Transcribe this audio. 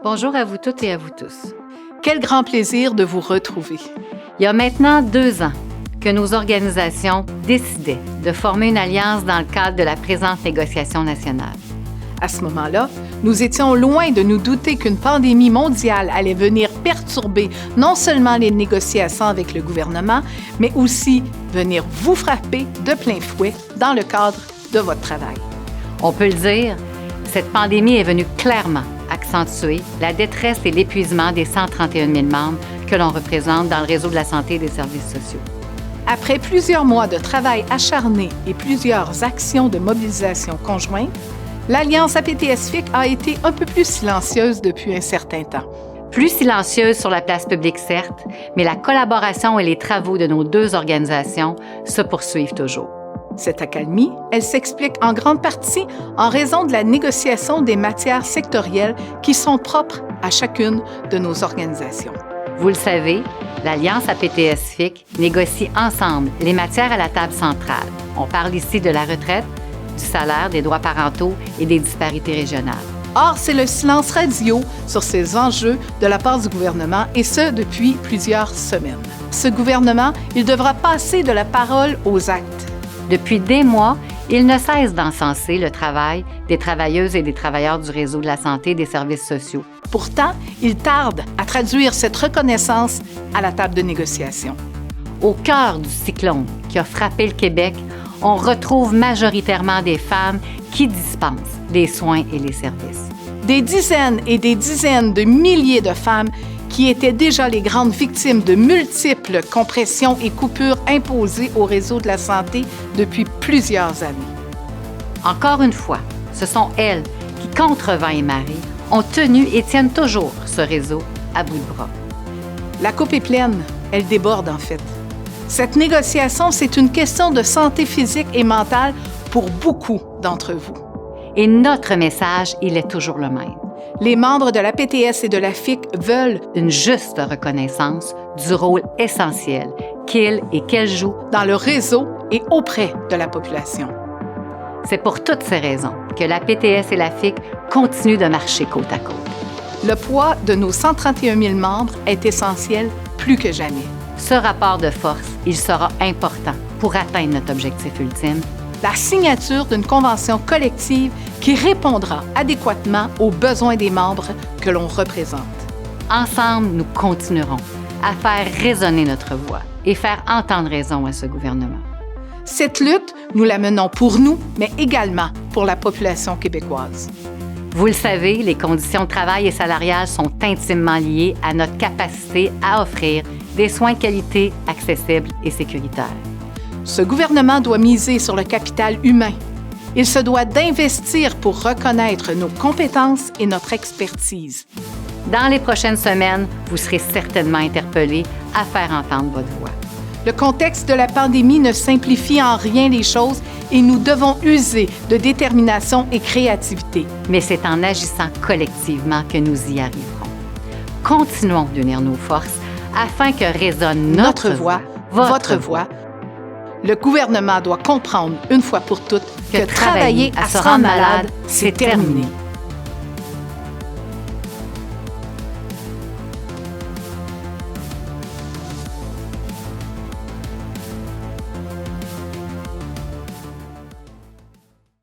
Bonjour à vous toutes et à vous tous. Quel grand plaisir de vous retrouver. Il y a maintenant 2 ans que nos organisations décidaient de former une alliance dans le cadre de la présente négociation nationale. À ce moment-là, nous étions loin de nous douter qu'une pandémie mondiale allait venir perturber non seulement les négociations avec le gouvernement, mais aussi venir vous frapper de plein fouet dans le cadre de votre travail. On peut le dire, cette pandémie est venue clairement accentuer la détresse et l'épuisement des 131 000 membres que l'on représente dans le réseau de la santé et des services sociaux. Après plusieurs mois de travail acharné et plusieurs actions de mobilisation conjointes, l'Alliance APTS-FIC a été un peu plus silencieuse depuis un certain temps. Plus silencieuse sur la place publique, certes, mais la collaboration et les travaux de nos 2 organisations se poursuivent toujours. Cette accalmie, elle s'explique en grande partie en raison de la négociation des matières sectorielles qui sont propres à chacune de nos organisations. Vous le savez, l'Alliance APTS-FIC négocie ensemble les matières à la table centrale. On parle ici de la retraite, du salaire, des droits parentaux et des disparités régionales. Or, c'est le silence radio sur ces enjeux de la part du gouvernement, et ce, depuis plusieurs semaines. Ce gouvernement, il devra passer de la parole aux actes. Depuis des mois, il ne cesse d'encenser le travail des travailleuses et des travailleurs du réseau de la santé et des services sociaux. Pourtant, il tarde à traduire cette reconnaissance à la table de négociation. Au cœur du cyclone qui a frappé le Québec, on retrouve majoritairement des femmes qui dispensent les soins et les services. Des dizaines et des dizaines de milliers de femmes qui étaient déjà les grandes victimes de multiples compressions et coupures imposées au réseau de la santé depuis plusieurs années. Encore une fois, ce sont elles qui, contre vent et marée, ont tenu et tiennent toujours ce réseau à bout de bras. La coupe est pleine, elle déborde en fait. Cette négociation, c'est une question de santé physique et mentale pour beaucoup d'entre vous. Et notre message, il est toujours le même. Les membres de la PTS et de la FIC veulent une juste reconnaissance du rôle essentiel qu'ils et qu'elles jouent dans le réseau et auprès de la population. C'est pour toutes ces raisons que la PTS et la FIC continuent de marcher côte à côte. Le poids de nos 131 000 membres est essentiel plus que jamais. Ce rapport de force, il sera important pour atteindre notre objectif ultime, la signature d'une convention collective qui répondra adéquatement aux besoins des membres que l'on représente. Ensemble, nous continuerons à faire résonner notre voix et faire entendre raison à ce gouvernement. Cette lutte, nous la menons pour nous, mais également pour la population québécoise. Vous le savez, les conditions de travail et salariales sont intimement liées à notre capacité à offrir des soins de qualité, accessibles et sécuritaires. Ce gouvernement doit miser sur le capital humain. Il se doit d'investir pour reconnaître nos compétences et notre expertise. Dans les prochaines semaines, vous serez certainement interpellés à faire entendre votre voix. Le contexte de la pandémie ne simplifie en rien les choses et nous devons user de détermination et créativité. Mais c'est en agissant collectivement que nous y arriverons. Continuons d'unir nos forces afin que résonne notre voix, votre voix. Le gouvernement doit comprendre une fois pour toutes que travailler à se rendre malade, c'est terminé.